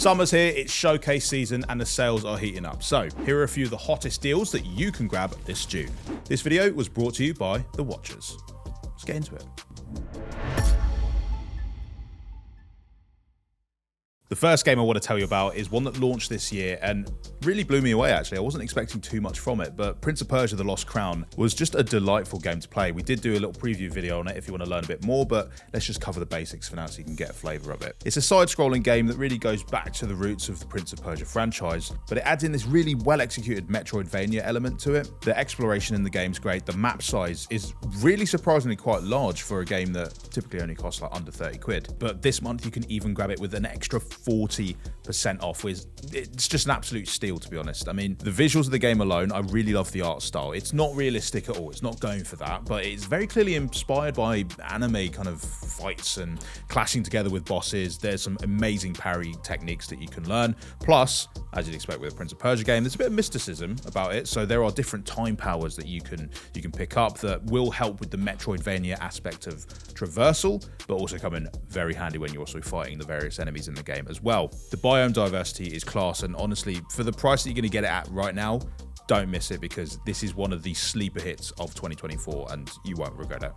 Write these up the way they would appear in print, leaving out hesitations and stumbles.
Summer's here, it's showcase season, and the sales are heating up. So here are a few of the hottest deals that you can grab this June. This video was brought to you by The Watchers. Let's get into it. The first game I want to tell you about is one that launched this year and really blew me away, actually. I wasn't expecting too much from it, but Prince of Persia: The Lost Crown was just a delightful game to play. We did do a little preview video on it if you want to learn a bit more, but let's just cover the basics for now so you can get a flavour of it. It's a side-scrolling game that really goes back to the roots of the Prince of Persia franchise, but it adds in this really well-executed Metroidvania element to it. The exploration in the game's great. The map size is really surprisingly quite large for a game that typically only costs like under 30 quid. But this month you can even grab it with an extra 40% off. It's just an absolute steal, to be honest. I mean, the visuals of the game alone, I really love the art style. It's not realistic at all. It's not going for that, but it's very clearly inspired by anime kind of fights and clashing together with bosses. There's some amazing parry techniques that you can learn. Plus, as you'd expect with a Prince of Persia game, there's a bit of mysticism about it. So there are different time powers that you can pick up that will help with the Metroidvania aspect of traversal, but also come in very handy when you're also fighting the various enemies in the game as well. The biome diversity is class, and honestly, for the price that you're going to get it at right now, don't miss it, because this is one of the sleeper hits of 2024 and you won't regret it.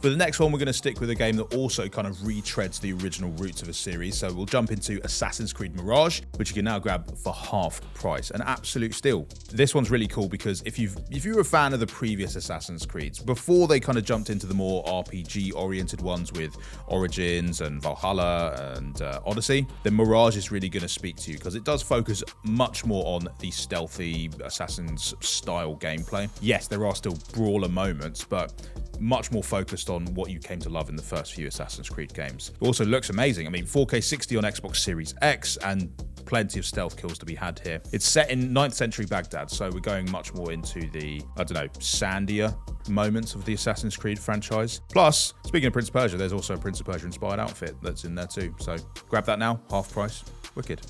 For the next one, we're going to stick with a game that also kind of retreads the original roots of a series. So we'll jump into Assassin's Creed Mirage, which you can now grab for half price. An absolute steal. This one's really cool because if you were a fan of the previous Assassin's Creeds, before they kind of jumped into the more RPG oriented ones with Origins and Valhalla and Odyssey, then Mirage is really going to speak to you because it does focus much more on the stealthy Assassin's style gameplay. Yes, there are still brawler moments, but much more focused on what you came to love in the first few Assassin's Creed games. It also looks amazing. I mean, 4K 60 on Xbox Series X and plenty of stealth kills to be had here. It's set in 9th century Baghdad, so we're going much more into the, I don't know, sandier moments of the Assassin's Creed franchise. Plus, speaking of Prince of Persia, there's also a Prince of Persia inspired outfit that's in there too. So grab that now, half price, wicked.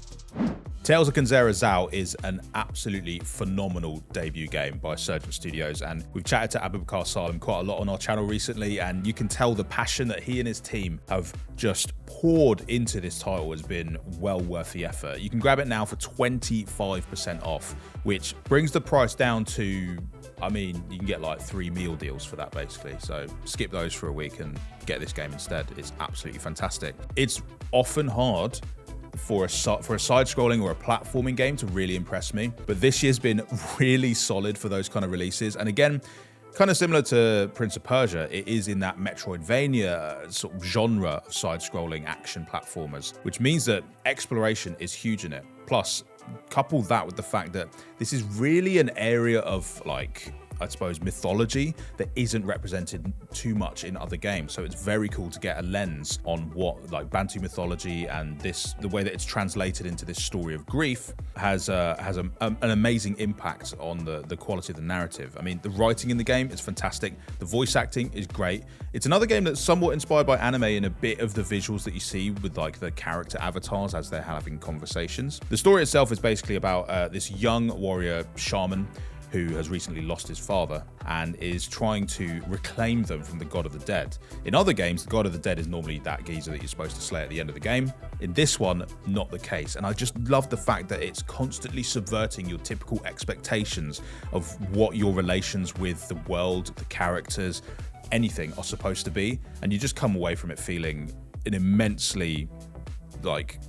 Tales of Kenzera Zao is an absolutely phenomenal debut game by Surgeon Studios, and we've chatted to Abubakar Salim quite a lot on our channel recently, and you can tell the passion that he and his team have just poured into this title has been well worth the effort. You can grab it now for 25% off, which brings the price down to, I mean, you can get like 3 meal deals for that basically. So skip those for a week and get this game instead. It's absolutely fantastic. It's often hard for a side-scrolling or a platforming game to really impress me, but this year's been really solid for those kind of releases. And again, kind of similar to Prince of Persia, it is in that Metroidvania sort of genre of side-scrolling action platformers, which means that exploration is huge in it. Plus, couple that with the fact that this is really an area of, like, I suppose, mythology that isn't represented too much in other games. So it's very cool to get a lens on what, like, Bantu mythology and the way that it's translated into this story of grief has an amazing impact on the quality of the narrative. I mean, the writing in the game is fantastic. The voice acting is great. It's another game that's somewhat inspired by anime in a bit of the visuals that you see with, like, the character avatars as they're having conversations. The story itself is basically about this young warrior shaman who has recently lost his father and is trying to reclaim them from the god of the dead. In other games, the god of the dead is normally that geezer that you're supposed to slay at the end of the game. In this one, not the case. And I just love the fact that it's constantly subverting your typical expectations of what your relations with the world, the characters, anything are supposed to be. And you just come away from it feeling an immensely, like,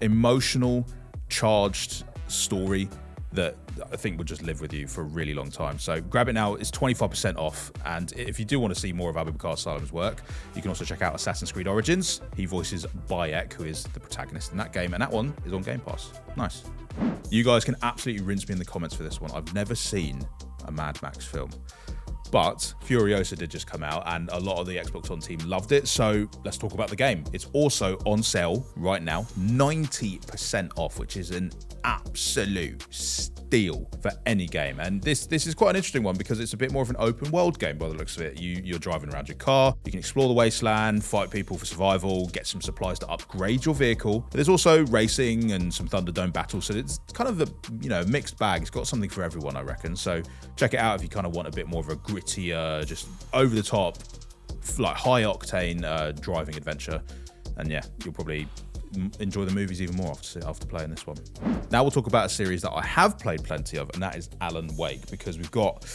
emotional, charged story that I think will just live with you for a really long time. So grab it now. It's 25% off. And if you do want to see more of Abubakar Salim's work, you can also check out Assassin's Creed Origins. He voices Bayek, who is the protagonist in that game, and that one is on Game Pass. Nice. You guys can absolutely rinse me in the comments for this one. I've never seen a Mad Max film, but Furiosa did just come out and a lot of the Xbox One team loved it. So let's talk about the game. It's also on sale right now, 90% off, which is an absolute steal for any game. And this is quite an interesting one because it's a bit more of an open world game by the looks of it. You're driving around your car, you can explore the wasteland, fight people for survival, get some supplies to upgrade your vehicle. But there's also racing and some Thunderdome battles, so it's kind of a mixed bag. It's got something for everyone, I reckon. So check it out if you kind of want a bit more of a grittier, just over the top, like high octane driving adventure. And yeah, you'll probably enjoy the movies even more after playing this one. Now we'll talk about a series that I have played plenty of, and that is Alan Wake, because we've got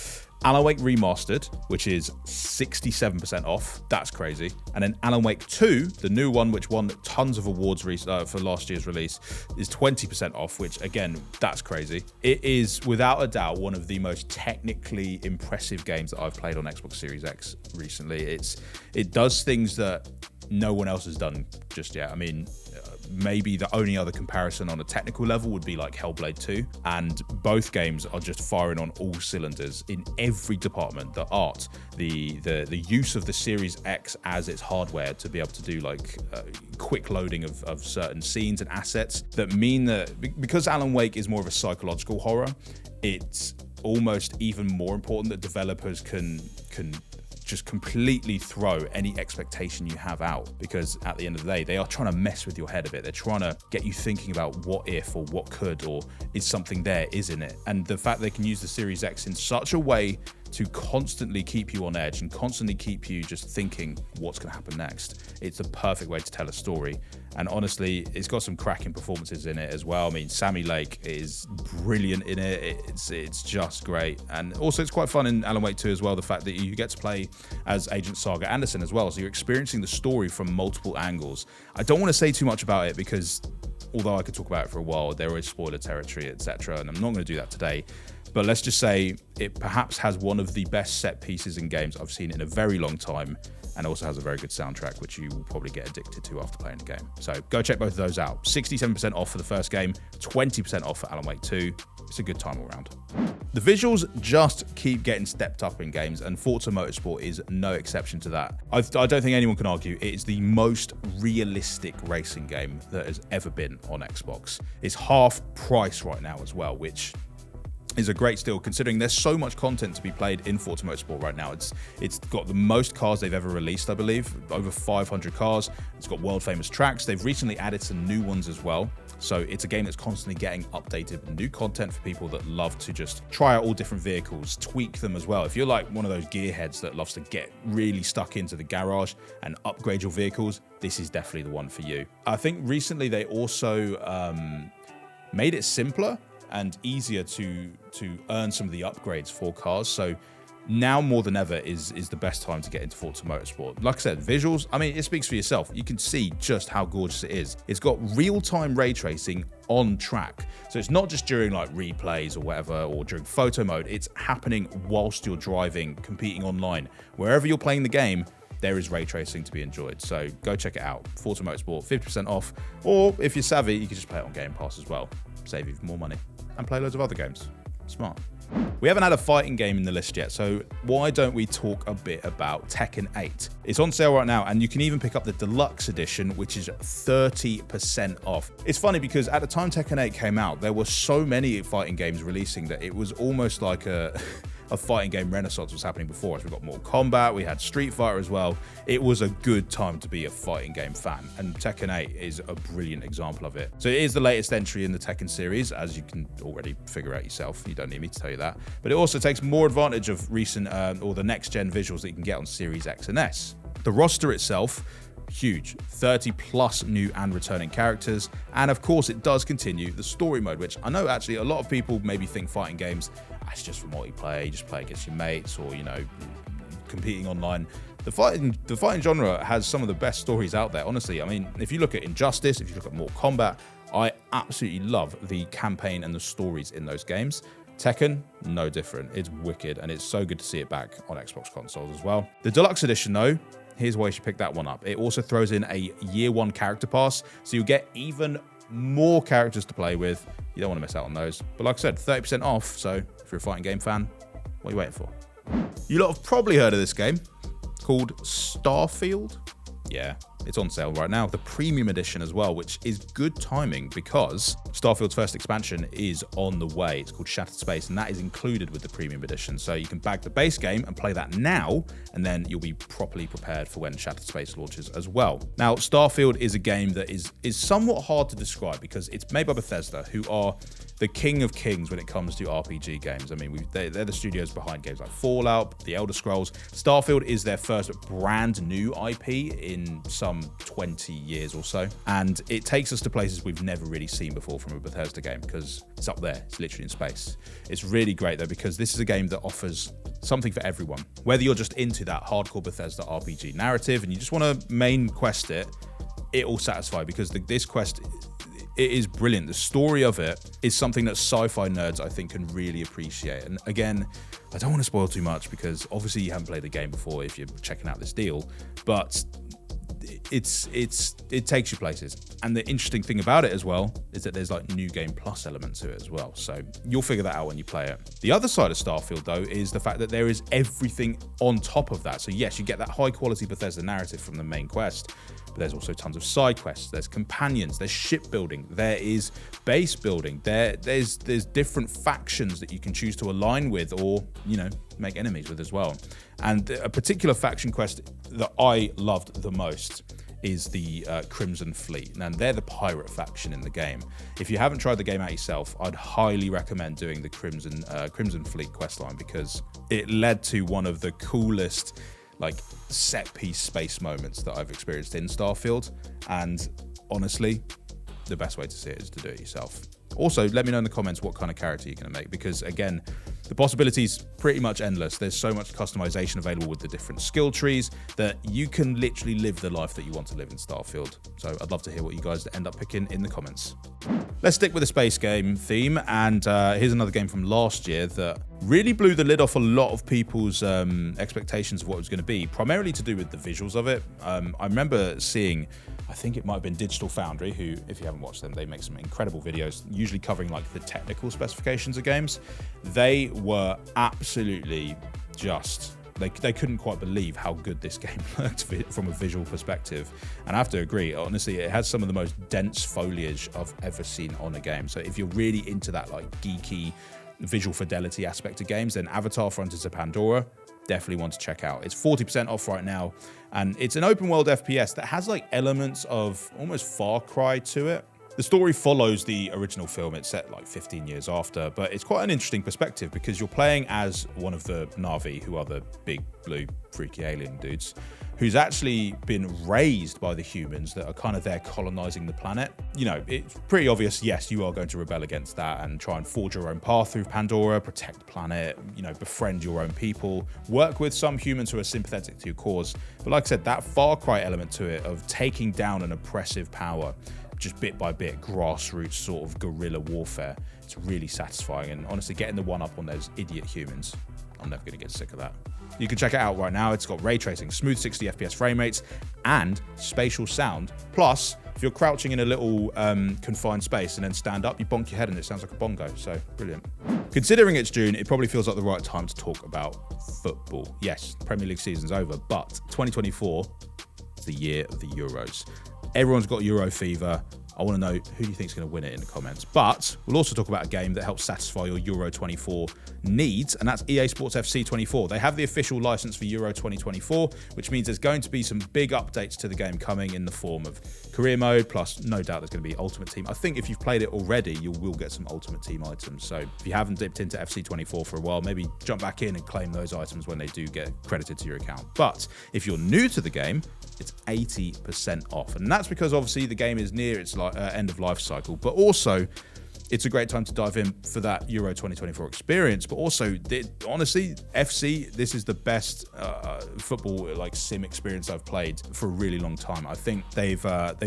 Alan Wake Remastered, which is 67% off. That's crazy. And then Alan Wake 2, the new one, which won tons of awards for last year's release, is 20% off, which, again, that's crazy. It is, without a doubt, one of the most technically impressive games that I've played on Xbox Series X recently. It does things that no one else has done just yet. I mean, maybe the only other comparison on a technical level would be like Hellblade 2, and both games are just firing on all cylinders in every department. The art, the use of the Series X as its hardware to be able to do like quick loading of certain scenes and assets that mean that, because Alan Wake is more of a psychological horror, it's almost even more important that developers can just completely throw any expectation you have out, because at the end of the day, they are trying to mess with your head a bit. They're trying to get you thinking about what if, or what could, or is something there, isn't it? And the fact they can use the Series X in such a way to constantly keep you on edge and constantly keep you just thinking what's going to happen next. It's the perfect way to tell a story. And honestly, it's got some cracking performances in it as well. I mean, Sammy Lake is brilliant in it. It's just great. And also it's quite fun in Alan Wake 2 as well, the fact that you get to play as Agent Saga Anderson as well. So you're experiencing the story from multiple angles. I don't want to say too much about it because although I could talk about it for a while, there is spoiler territory, etc. And I'm not going to do that today. But let's just say it perhaps has one of the best set pieces in games I've seen in a very long time, and also has a very good soundtrack, which you will probably get addicted to after playing the game. So go check both of those out. 67% off for the first game, 20% off for Alan Wake 2. It's a good time all around. The visuals just keep getting stepped up in games, and Forza Motorsport is no exception to that. I don't think anyone can argue it is the most realistic racing game that has ever been on Xbox. It's half price right now as well, which is a great steal considering there's so much content to be played in Forza Motorsport right now. It's got the most cars they've ever released, I believe, over 500 cars. It's got world famous tracks. They've recently added some new ones as well. So it's a game that's constantly getting updated with new content for people that love to just try out all different vehicles, tweak them as well. If you're like one of those gearheads that loves to get really stuck into the garage and upgrade your vehicles, this is definitely the one for you. I think recently they also made it simpler and easier to earn some of the upgrades for cars. So now more than ever is the best time to get into Forza Motorsport. Like I said, visuals, I mean, it speaks for yourself. You can see just how gorgeous it is. It's got real-time ray tracing on track. So it's not just during like replays or whatever, or during photo mode. It's happening whilst you're driving, competing online. Wherever you're playing the game, there is ray tracing to be enjoyed. So go check it out. Forza Motorsport, 50% off. Or if you're savvy, you can just play it on Game Pass as well. Save you more money and play loads of other games. Smart. We haven't had a fighting game in the list yet, so why don't we talk a bit about Tekken 8? It's on sale right now, and you can even pick up the deluxe edition, which is 30% off. It's funny because at the time Tekken 8 came out, there were so many fighting games releasing that it was almost like a fighting game renaissance was happening before us. We got Mortal Kombat, we had Street Fighter as well. It was a good time to be a fighting game fan, and Tekken 8 is a brilliant example of it. So it is the latest entry in the Tekken series, as you can already figure out yourself. You don't need me to tell you that. But it also takes more advantage of recent or the next gen visuals that you can get on Series X and S. The roster itself, huge, 30 plus new and returning characters, and of course it does continue the story mode, which I know actually a lot of people maybe think fighting games, that's just for multiplayer, you just play against your mates, or you know, competing online. The fighting genre has some of the best stories out there, honestly. I mean, if you look at Injustice, if you look at Mortal Kombat, I absolutely love the campaign and the stories in those games. Tekken, no different. It's wicked, and it's so good to see it back on Xbox consoles as well. The deluxe edition though, here's why you should pick that one up. It also throws in a year one character pass, so you get even more characters to play with. You don't want to miss out on those. But like I said, 30% off, so if you're a fighting game fan, what are you waiting for? You lot have probably heard of this game called Starfield. Yeah, it's on sale right now. The premium edition as well, which is good timing because Starfield's first expansion is on the way. It's called Shattered Space, and that is included with the premium edition. So you can bag the base game and play that now, and then you'll be properly prepared for when Shattered Space launches as well. Now, Starfield is a game that is somewhat hard to describe because it's made by Bethesda, who are the king of kings when it comes to RPG games. I mean, they're the studios behind games like Fallout, The Elder Scrolls. Starfield is their first brand new IP in some some 20 years or so. And it takes us to places we've never really seen before from a Bethesda game, because it's up there, it's literally in space. It's really great though, because this is a game that offers something for everyone. Whether you're just into that hardcore Bethesda RPG narrative and you just want to main quest it, it will satisfy, because this quest, it is brilliant. The story of it is something that sci-fi nerds, I think, can really appreciate. And again, I don't want to spoil too much, because obviously you haven't played the game before if you're checking out this deal, but it takes you places. And the interesting thing about it as well is that there's like new game plus element to it as well. So you'll figure that out when you play it. The other side of Starfield though is the fact that there is everything on top of that. So yes, you get that high quality Bethesda narrative from the main quest, but there's also tons of side quests, there's companions, there's shipbuilding, there is base building, there's different factions that you can choose to align with, or, you know, make enemies with as well. And a particular faction quest that I loved the most is the Crimson Fleet. And they're the pirate faction in the game. If you haven't tried the game out yourself, I'd highly recommend doing the Crimson Fleet questline, because it led to one of the coolest like set piece space moments that I've experienced in Starfield. And honestly, the best way to see it is to do it yourself. Also, let me know in the comments what kind of character you're going to make, because again, the possibilities pretty much endless. There's so much customization available with the different skill trees that you can literally live the life that you want to live in Starfield. So I'd love to hear what you guys end up picking in the comments. Let's stick with the space game theme, and here's another game from last year that really blew the lid off a lot of people's expectations of what it was going to be, primarily to do with the visuals of it. I remember seeing, I think it might have been Digital Foundry, who, if you haven't watched them, they make some incredible videos, usually covering like the technical specifications of games. They were absolutely just, they couldn't quite believe how good this game looked from a visual perspective. And I have to agree, honestly, it has some of the most dense foliage I've ever seen on a game. So if you're really into that like geeky visual fidelity aspect of games, then Avatar: Frontiers of Pandora, definitely want to check out. It's 40% off right now, and it's an open world FPS that has like elements of almost Far Cry to it. The story follows the original film. It's set like 15 years after, but it's quite an interesting perspective, because you're playing as one of the Na'vi, who are the big blue freaky alien dudes, who's actually been raised by the humans that are kind of there colonizing the planet. You know, it's pretty obvious, yes, you are going to rebel against that and try and forge your own path through Pandora, protect the planet, you know, befriend your own people, work with some humans who are sympathetic to your cause. But like I said, that Far Cry element to it of taking down an oppressive power, just bit by bit, grassroots sort of guerrilla warfare, it's really satisfying. And honestly, getting the one up on those idiot humans, I'm never going to get sick of that. You can check it out right now. It's got ray tracing, smooth 60 FPS frame rates, and spatial sound. Plus, if you're crouching in a little confined space and then stand up, you bonk your head and it sounds like a bongo. So brilliant. Considering it's June, it probably feels like the right time to talk about football. Yes, Premier League season's over, but 2024 is the year of the Euros. Everyone's got Euro fever. I want to know who you think is going to win it in the comments. But we'll also talk about a game that helps satisfy your Euro 24 needs, and that's EA Sports FC 24. They have the official license for Euro 2024, which means there's going to be some big updates to the game coming in the form of career mode, plus no doubt there's going to be Ultimate Team. I think if you've played it already, you will get some Ultimate Team items. So if you haven't dipped into FC 24 for a while, maybe jump back in and claim those items when they do get credited to your account. But if you're new to the game, it's 80% off. And that's because obviously the game is near its end of life cycle, but also it's a great time to dive in for that Euro 2024 experience. But also, honestly, FC, this is the best football like sim experience I've played for a really long time. I think they've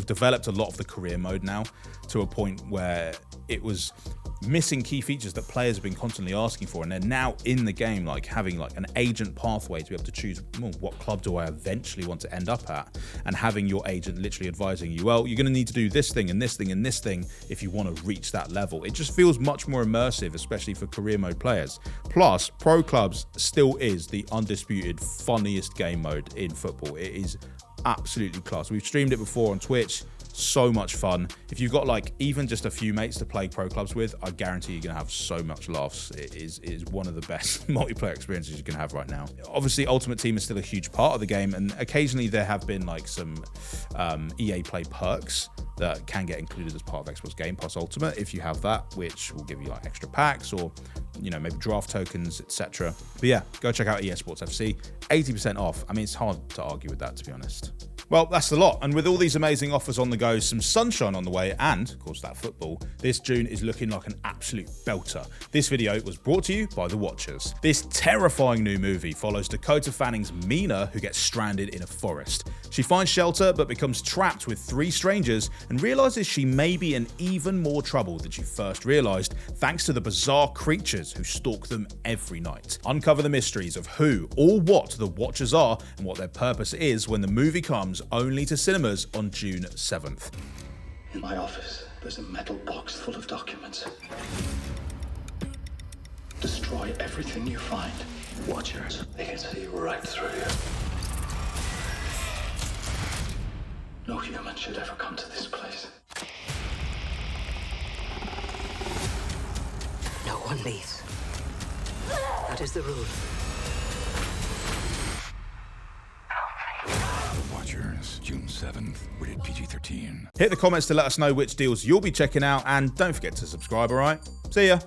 developed a lot of the career mode now to a point where it was missing key features that players have been constantly asking for, and they're now in the game, like having like an agent pathway to be able to choose, well, what club do I eventually want to end up at, and having your agent literally advising you, well, you're going to need to do this thing and this thing and this thing if you want to reach that level. It just feels much more immersive, especially for career mode players. Plus, Pro Clubs still is the undisputed funniest game mode in football. It is absolutely class. We've streamed it before on Twitch. So much fun. If you've got like even just a few mates to play Pro Clubs with, I guarantee you're gonna have so much laughs. It is one of the best multiplayer experiences you can have right now. Obviously, Ultimate Team is still a huge part of the game, and occasionally there have been like some EA Play perks that can get included as part of Xbox Game Pass Ultimate if you have that, which will give you like extra packs or maybe draft tokens, etc. But yeah, go check out EA Sports FC, 80% off. I mean, it's hard to argue with that, to be honest. Well, that's the lot. And with all these amazing offers on the go, some sunshine on the way, and of course that football, this June is looking like an absolute belter. This video was brought to you by The Watchers. This terrifying new movie follows Dakota Fanning's Mina, who gets stranded in a forest. She finds shelter but becomes trapped with 3 strangers and realizes she may be in even more trouble than she first realized, thanks to the bizarre creatures who stalk them every night. Uncover the mysteries of who or what the Watchers are and what their purpose is when the movie comes only to cinemas on June 7th. In my office, there's a metal box full of documents. Destroy everything you find. Watchers, they can see right through you. No human should ever come to this place. No one leaves. That is the rule. Watchers, June 7th, rated PG-13. Hit the comments to let us know which deals you'll be checking out, and don't forget to subscribe, alright? See ya!